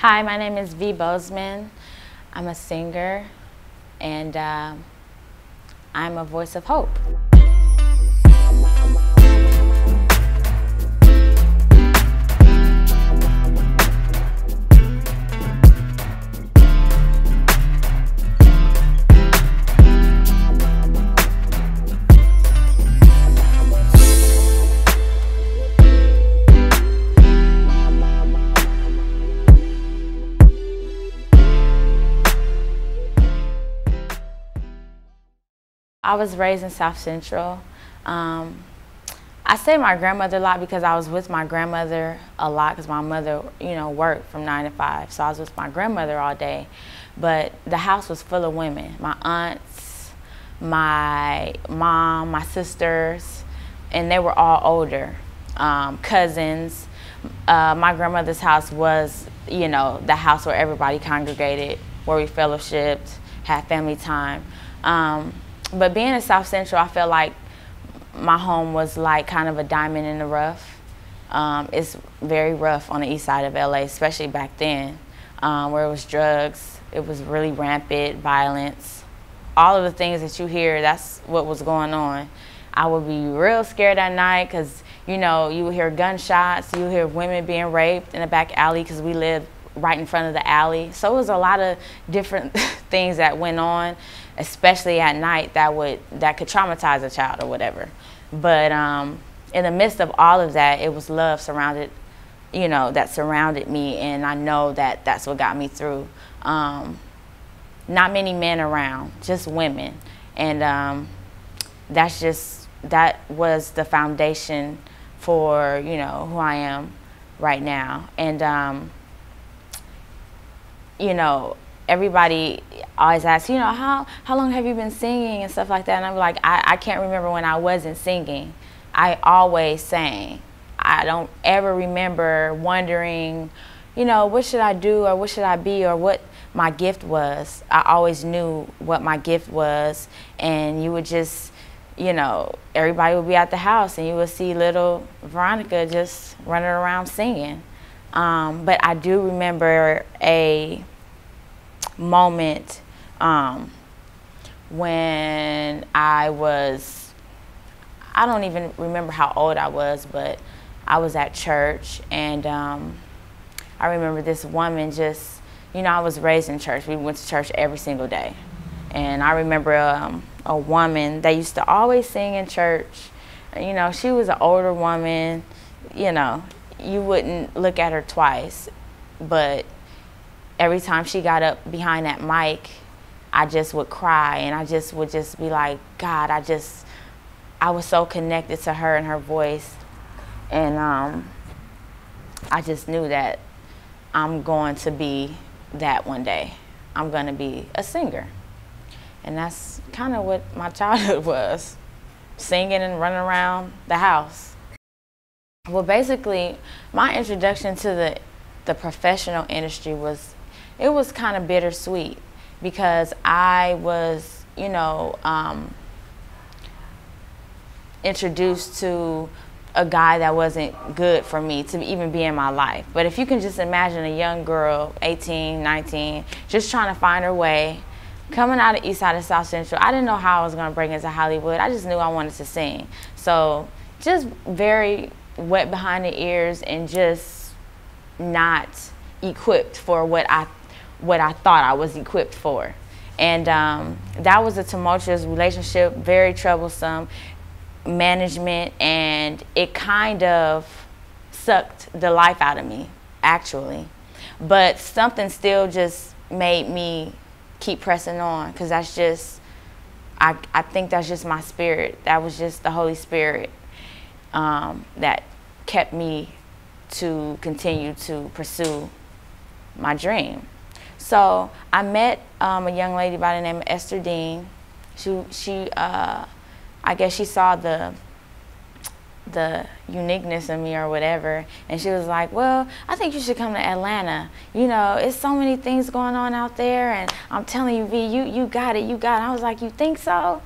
Hi, my name is V.Bozeman. I'm a singer, and I'm a voice of hope. I was raised in South Central. I say my grandmother a lot because I was with my grandmother a lot because my mother, worked from 9 to 5. So I was with my grandmother all day. But the house was full of women. My aunts, my mom, my sisters, and they were all older. Cousins. My grandmother's house was, the house where everybody congregated, where we fellowshipped, had family time. But being in South Central, I felt like my home was like kind of a diamond in the rough. It's very rough on the east side of LA, especially back then, where it was drugs. It was really rampant, violence. All of the things that you hear, that's what was going on. I would be real scared at night because, you would hear gunshots, you would hear women being raped in the back alley because we lived right in front of the alley. So it was a lot of different things that went on, especially at night, that could traumatize a child or whatever. But in the midst of all of that, it was love that surrounded me, and I know that that's what got me through. Not many men around, just women, and that was the foundation for who I am right now. And everybody always asks, how long have you been singing and stuff like that? And I'm like, I can't remember when I wasn't singing. I always sang. I don't ever remember wondering, what should I do or what should I be or what my gift was. I always knew what my gift was, and you would just, everybody would be at the house and you would see little Veronika just running around singing. But I do remember a moment when I don't even remember how old I was, but I was at church, and I remember this woman just, I was raised in church. We went to church every single day. And I remember a woman that used to always sing in church. She was an older woman, you wouldn't look at her twice, but every time she got up behind that mic, I just would cry, and I just would just be like, God, I was so connected to her and her voice, and I just knew that I'm going to be that one day. I'm going to be a singer. And that's kind of what my childhood was, singing and running around the house. Well, basically, my introduction to the professional industry was kind of bittersweet because I was, introduced to a guy that wasn't good for me to even be in my life. But if you can just imagine a young girl, 18, 19, just trying to find her way, coming out of the east side of South Central, I didn't know how I was going to break into Hollywood. I just knew I wanted to sing. So just very wet behind the ears and just not equipped for what I thought I was equipped for. And that was a tumultuous relationship, very troublesome management, and it kind of sucked the life out of me, actually. But something still just made me keep pressing on, because that's just, I think that's just my spirit. That was just the Holy Spirit that kept me to continue to pursue my dream. So I met a young lady by the name of Esther Dean. She I guess she saw the uniqueness in me or whatever, and she was like, well, I think you should come to Atlanta. It's so many things going on out there, and I'm telling you, V, you got it, you got it. I was like, you think so?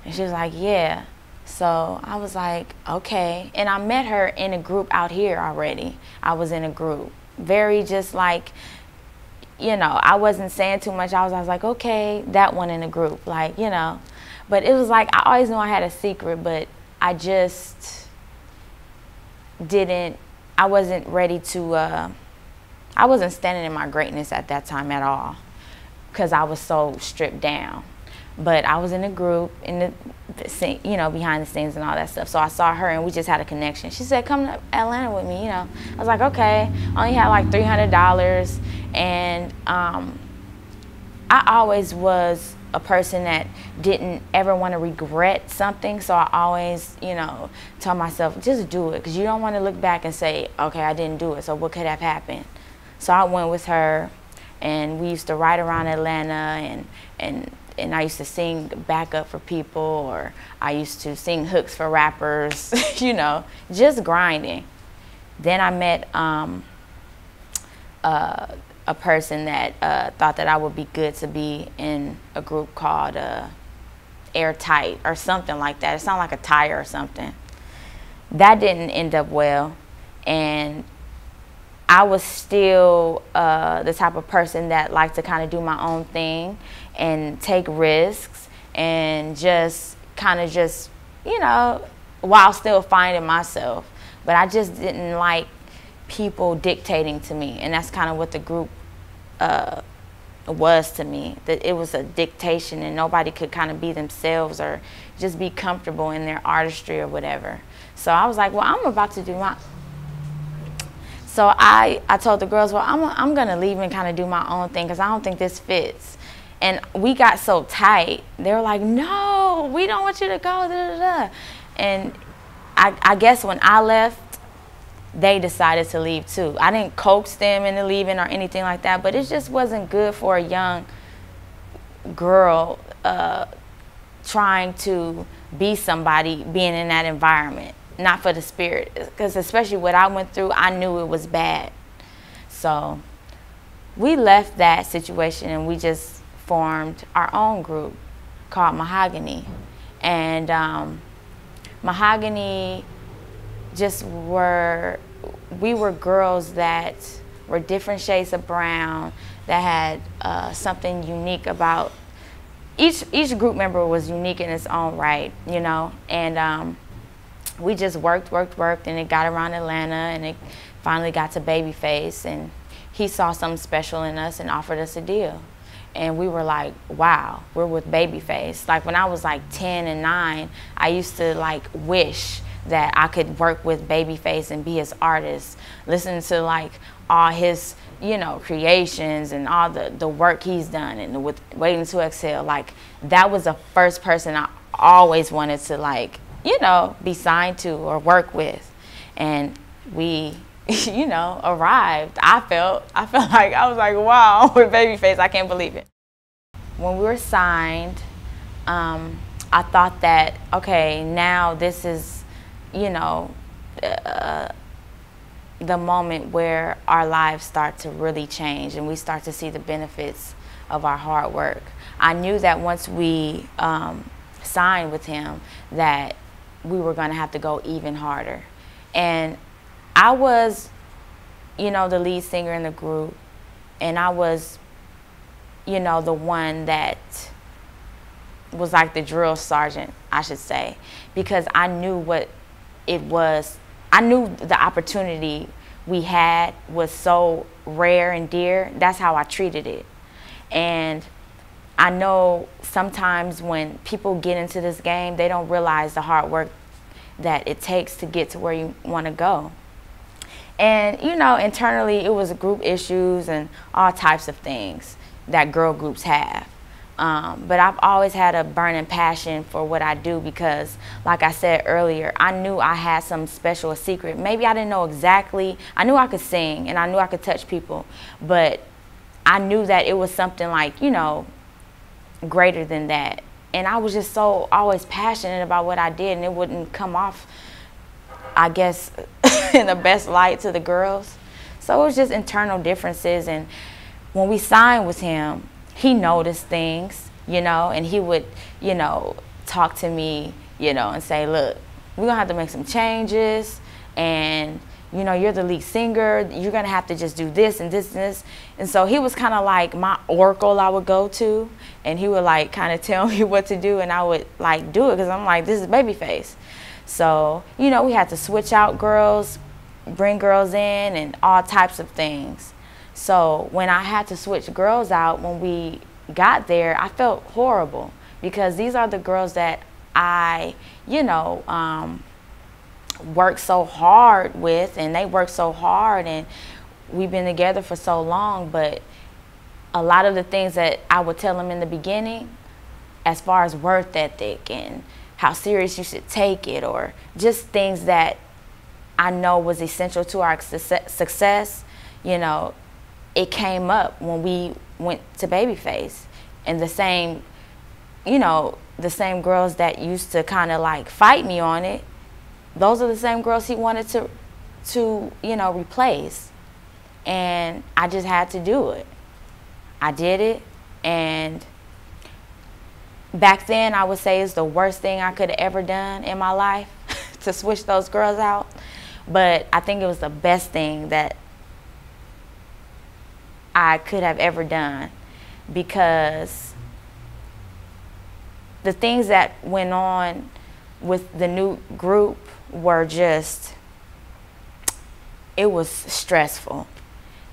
And she was like, yeah. So I was like, okay. And I met her in a group out here already. I was in a group, very just like you know, I wasn't saying too much. I was like, okay, that one in the group, like, you know. But it was like, I always knew I had a secret, but I just didn't, I wasn't ready to, I wasn't standing in my greatness at that time at all, because I was so stripped down. But I was in a group, in the, you know, behind the scenes and all that stuff. So I saw her and we just had a connection. She said, come to Atlanta with me, you know. I was like, okay. I only had like $300. And I always was a person that didn't ever want to regret something. So I always, you know, tell myself, just do it. Because you don't want to look back and say, okay, I didn't do it. So what could have happened? So I went with her, and we used to ride around Atlanta, and I used to sing backup for people, or I used to sing hooks for rappers, you know, just grinding. Then I met a person that thought that I would be good to be in a group called Airtight or something like that. It sounded like a tire or something. That didn't end up well, and I was still the type of person that liked to kind of do my own thing and take risks and just kind of just, you know, while still finding myself. But I just didn't like people dictating to me, and that's kind of what the group was to me. That it was a dictation, and nobody could kind of be themselves or just be comfortable in their artistry or whatever. So I was like, well, I'm about to do my... So I told the girls, well, I'm going to leave and kind of do my own thing because I don't think this fits. And we got so tight. They were like, no, we don't want you to go, da, da, da. And I guess when I left, they decided to leave too. I didn't coax them into leaving or anything like that, but it just wasn't good for a young girl trying to be somebody, being in that environment. Not for the spirit, because especially what I went through, I knew it was bad. So we left that situation and we just formed our own group called Mahogany. And Mahogany just we were girls that were different shades of brown, that had something unique about, each group member was unique in its own right, you know. And we just worked, and it got around Atlanta, and it finally got to Babyface, and he saw something special in us and offered us a deal. And we were like, wow, we're with Babyface. Like when I was like 10 and 9, I used to like wish that I could work with Babyface and be his artist, listen to like all his, you know, creations and all the work he's done, and with Waiting to Exhale. Like that was the first person I always wanted to, like, you know, be signed to or work with. And we, you know, arrived. I felt like, I was like, wow, I'm with Babyface, I can't believe it. When we were signed, I thought that, okay, now this is, you know, the moment where our lives start to really change and we start to see the benefits of our hard work. I knew that once we signed with him, that we were going to have to go even harder. And I was, you know, the lead singer in the group, and I was, you know, the one that was like the drill sergeant, I should say, because I knew what it was. I knew the opportunity we had was so rare and dear. That's how I treated it. And I know sometimes when people get into this game, they don't realize the hard work that it takes to get to where you want to go. And, you know, internally it was group issues and all types of things that girl groups have. But I've always had a burning passion for what I do because, like I said earlier, I knew I had some special, a secret. Maybe I didn't know exactly. I knew I could sing and I knew I could touch people, but I knew that it was something like, you know, greater than that. And I was just so always passionate about what I did, and it wouldn't come off, I guess, in the best light to the girls. So it was just internal differences. And when we signed with him, he noticed things, you know, and he would, you know, talk to me, you know, and say, look, we're gonna have to make some changes, and, you know, you're the lead singer, you're gonna have to just do this and this and this. And so he was kind of like my oracle I would go to, and he would like kind of tell me what to do, and I would like do it because I'm like, this is Babyface. So, you know, we had to switch out girls, bring girls in, and all types of things. So when I had to switch girls out, when we got there, I felt horrible because these are the girls that I, you know, worked so hard with, and they worked so hard, and we've been together for so long. But a lot of the things that I would tell them in the beginning, as far as work ethic and how serious you should take it, or just things that I know was essential to our success, you know, it came up when we went to Babyface. And the same, you know, the same girls that used to kind of like fight me on it, those are the same girls he wanted to, you know, replace. And I just had to do it. I did it, and back then I would say it's the worst thing I could have ever done in my life to switch those girls out. But I think it was the best thing that I could have ever done, because the things that went on with the new group were just, it was stressful.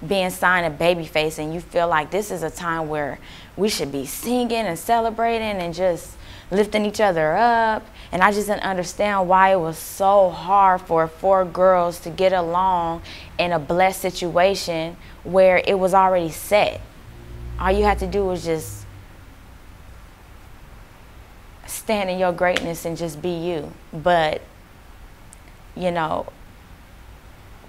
Being signed a Babyface, and you feel like this is a time where we should be singing and celebrating and just lifting each other up. And I just didn't understand why it was so hard for 4 girls to get along in a blessed situation where it was already set. All you had to do was just stand in your greatness and just be you. But, you know,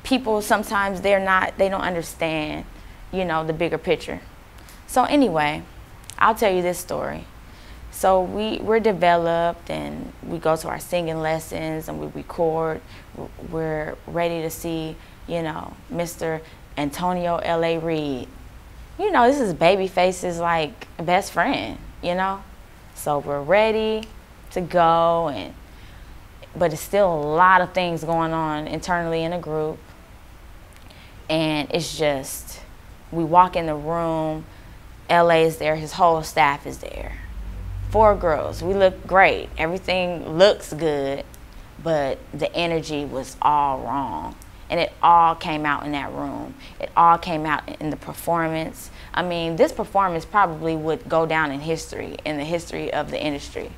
people sometimes they don't understand, you know, the bigger picture. So anyway, I'll tell you this story. So we're developed, and we go to our singing lessons, and we record. We're ready to see, you know, Mr. Antonio L.A. Reid. You know, this is Babyface's like best friend, you know. So we're ready to go, but it's still a lot of things going on internally in the group. And it's just, we walk in the room, LA is there, his whole staff is there. 4 girls, we look great, everything looks good, but the energy was all wrong. And it all came out in that room. It all came out in the performance. I mean, this performance probably would go down in history, in the history of the industry.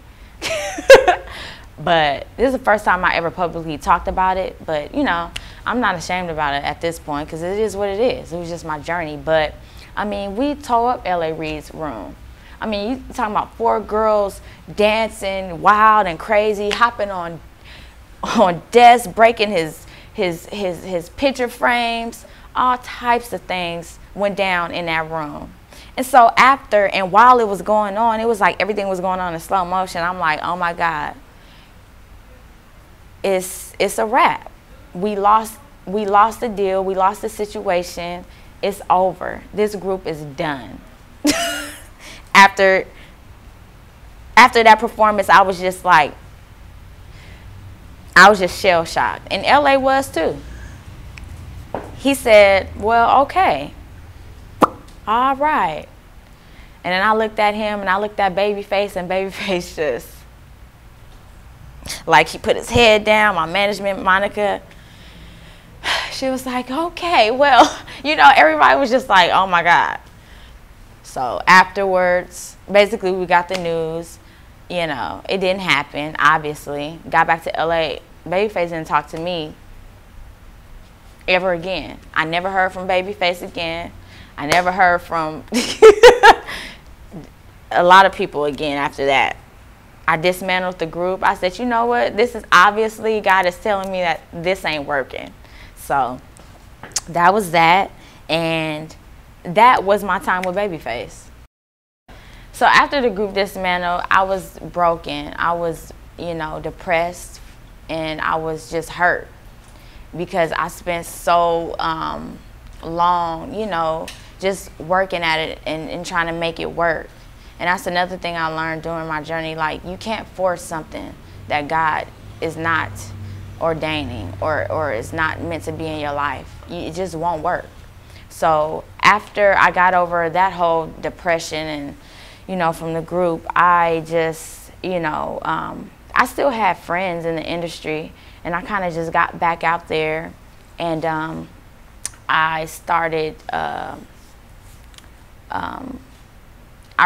But this is the first time I ever publicly talked about it. But, you know, I'm not ashamed about it at this point, because it is what it is. It was just my journey. But, I mean, we tore up L.A. Reid's room. I mean, you talking about 4 girls dancing wild and crazy, hopping on desks, breaking his picture frames, all types of things went down in that room. And so after, and while it was going on, it was like everything was going on in slow motion. I'm like, oh my God, it's a wrap. We lost the deal, we lost the situation, it's over. This group is done. After that performance, I was just like, I was just shell shocked, and LA was too. He said, well, okay, all right. And then I looked at him, and I looked at Babyface, and Babyface just, like, he put his head down. My management, Monica, she was like, okay, well, you know, everybody was just like, oh my God. So afterwards, basically we got the news, you know, it didn't happen, obviously. Got back to LA, Babyface didn't talk to me ever again. I never heard from Babyface again. I never heard from a lot of people again after that. I dismantled the group. I said, you know what, this is obviously, God is telling me that this ain't working. So that was that, and that was my time with Babyface. So after the group dismantled, I was broken. I was, you know, depressed, and I was just hurt because I spent so long, you know, just working at it and trying to make it work. And that's another thing I learned during my journey. Like, you can't force something that God is not ordaining or it's not meant to be in your life. It just won't work. So after I got over that whole depression and, you know, from the group, I just, you know, I still had friends in the industry, and I kind of just got back out there, and I started, I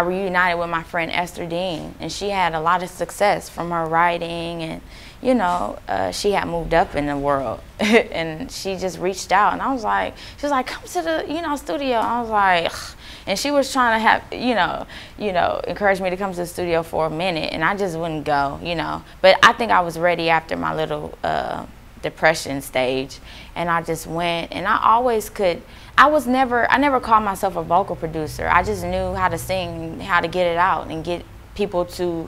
reunited with my friend Esther Dean, and she had a lot of success from her writing, and you know, she had moved up in the world, and she just reached out, and I was like, she was like, come to the, you know, studio. I was like, ugh. And she was trying to have, you know, encourage me to come to the studio for a minute, and I just wouldn't go, you know. But I think I was ready after my little depression stage, and I just went, and I always could. I never called myself a vocal producer. I just knew how to sing, how to get it out, and get people to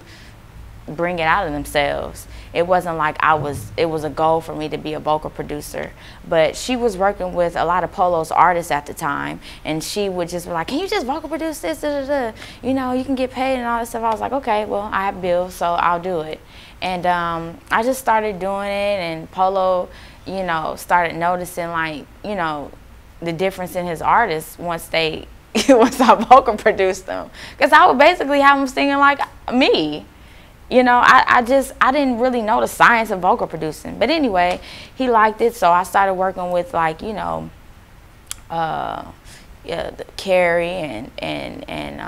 bring it out of themselves. It wasn't like it was a goal for me to be a vocal producer. But she was working with a lot of Polo's artists at the time, and she would just be like, can you just vocal produce this, da, da, da. You know, you can get paid and all that stuff. I was like, okay, well, I have bills, so I'll do it. And I just started doing it, and Polo, you know, started noticing, like, you know, the difference in his artists once I vocal produced them. Because I would basically have them singing like me. You know, I didn't really know the science of vocal producing. But anyway, he liked it, so I started working with, like, you know, Carrie and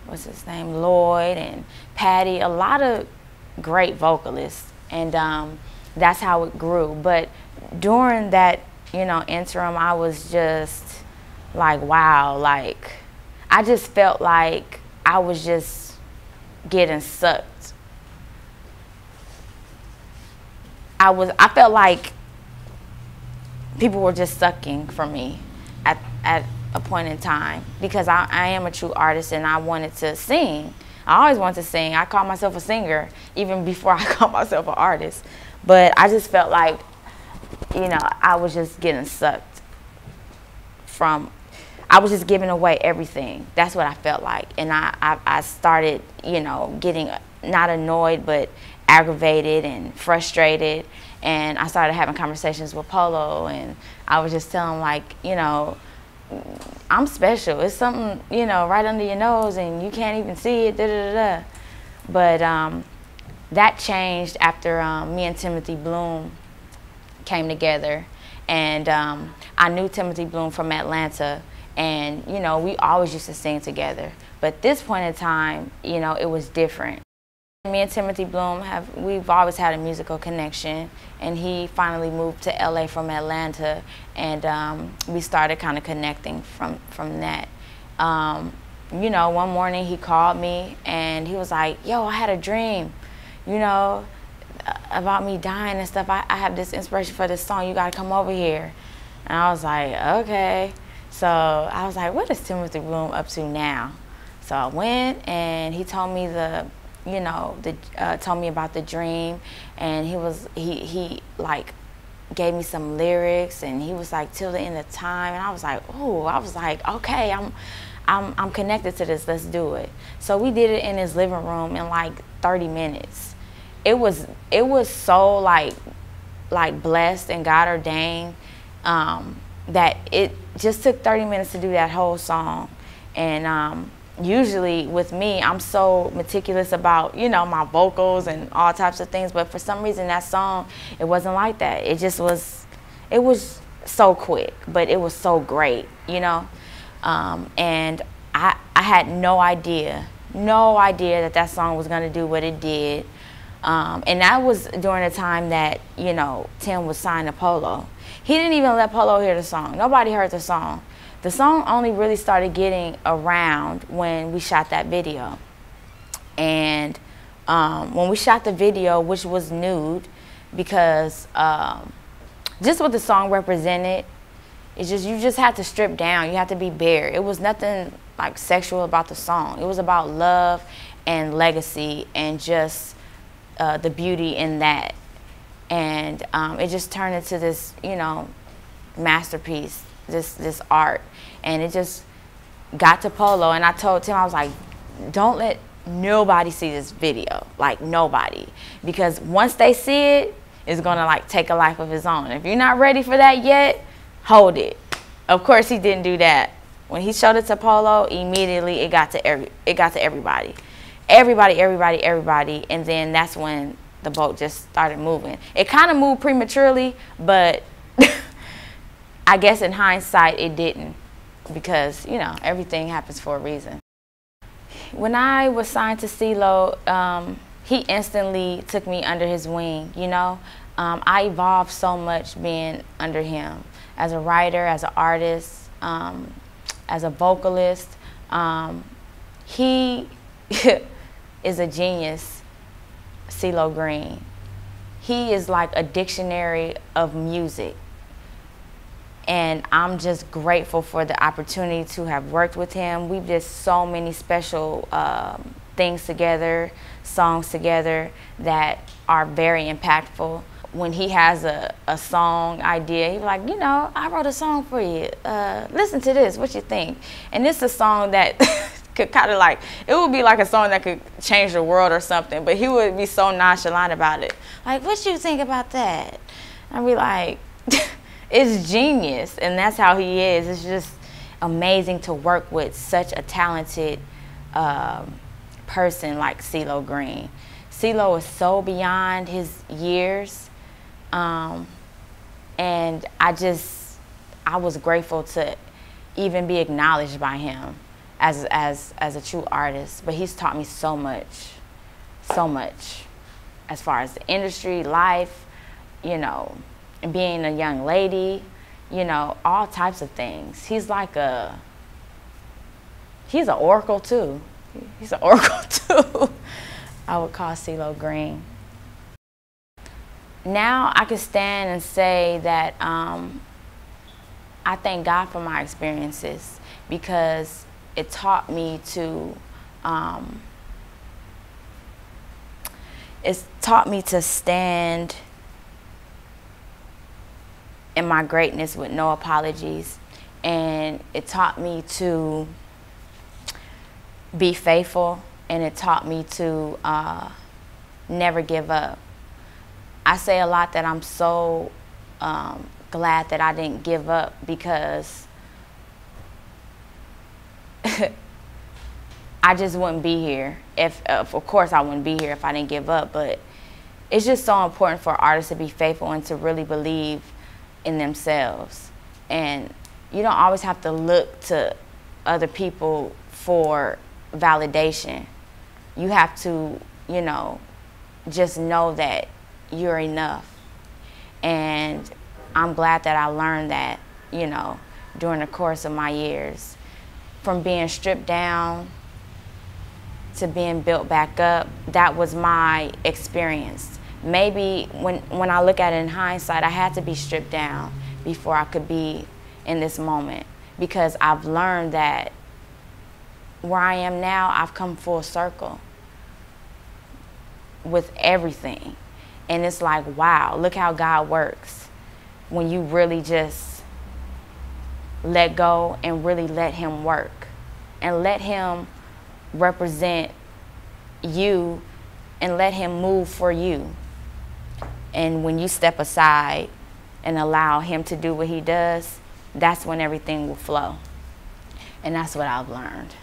what's his name, Lloyd and Patty, a lot of great vocalists, and that's how it grew. But during that, you know, interim, I was just like, wow, like, I just felt like I was just getting sucked. I felt like people were just sucking from me at a point in time, because I am a true artist, and I wanted to sing. I always wanted to sing. I called myself a singer even before I called myself an artist. But I just felt like, you know, I was just getting sucked from, I was just giving away everything. That's what I felt like. And I started, you know, getting not annoyed, but aggravated and frustrated. And I started having conversations with Polo, and I was just telling him, like, you know, I'm special. It's something, you know, right under your nose, and you can't even see it, da da da. But that changed after me and Timothy Bloom came together, and I knew Timothy Bloom from Atlanta, and you know, we always used to sing together. But this point in time, you know, it was different. Me and Timothy Bloom we've always had a musical connection, and he finally moved to LA from Atlanta, and we started kind of connecting from that. You know, one morning he called me, and he was like, yo, I had a dream, you know, about me dying and stuff. I have this inspiration for this song. You got to come over here. And I was like, okay. So I was like, what is Timothy Bloom up to now? So I went, and he told me told me about the dream, and he like gave me some lyrics, and he was like, till the end of time, and I was like, oh, I was like, okay, I'm connected to this, let's do it. So we did it in his living room in like 30 minutes. It was so like blessed and God ordained that it just took 30 minutes to do that whole song. And usually with me, I'm so meticulous about, you know, my vocals and all types of things, but for some reason that song, it wasn't like that. It just was, it was so quick, but it was so great, you know. And I had no idea that that song was gonna do what it did. And that was during the time that, you know, Tim was signed to Polo. He didn't even let Polo hear the song. Nobody heard the song. The song only really started getting around when we shot that video. And when we shot the video, which was nude, because just what the song represented, it's just, you just had to strip down. You had to be bare. It was nothing like sexual about the song. It was about love and legacy and just the beauty in that. And it just turned into this, you know, masterpiece, this art. And it just got to Polo, and I told Tim, I was like, don't let nobody see this video, like nobody. Because once they see it, is gonna like take a life of his own. If you're not ready for that yet, hold it. Of course he didn't do that. When he showed it to Polo, immediately it got to everybody. Everybody, and then that's when the boat just started moving. It kind of moved prematurely, but I guess in hindsight it didn't, because, you know, everything happens for a reason. When I was signed to CeeLo, he instantly took me under his wing, you know. I evolved so much being under him, as a writer, as an artist, as a vocalist. He is a genius, CeeLo Green. He is like a dictionary of music. And I'm just grateful for the opportunity to have worked with him. We did so many special things together, songs together that are very impactful. When he has a song idea, he's like, you know, I wrote a song for you. Listen to this, what you think? And it's a song that could kind of like, it would be like a song that could change the world or something, but he would be so nonchalant about it. Like, what you think about that? I'd be like, it's genius, and that's how he is. It's just amazing to work with such a talented person like CeeLo Green. CeeLo is so beyond his years, and I was grateful to even be acknowledged by him as a true artist. But he's taught me so much as far as the industry, life, you know, and being a young lady, you know, all types of things. He's like he's an oracle too. He's an oracle too. I would call CeeLo Green. Now I can stand and say that I thank God for my experiences, because it taught me to stand in my greatness with no apologies, and it taught me to be faithful, and it taught me to never give up. I say a lot that I'm so glad that I didn't give up, because I just wouldn't be here. If of course I wouldn't be here if I didn't give up, but it's just so important for artists to be faithful and to really believe in themselves. And you don't always have to look to other people for validation. You have to, you know, just know that you're enough. And I'm glad that I learned that, you know, during the course of my years. From being stripped down to being built back up, that was my experience. Maybe when I look at it in hindsight, I had to be stripped down before I could be in this moment, because I've learned that where I am now, I've come full circle with everything. And it's like, wow, look how God works when you really just let go and really let him work and let him represent you and let him move for you. And when you step aside and allow him to do what he does, that's when everything will flow. And that's what I've learned.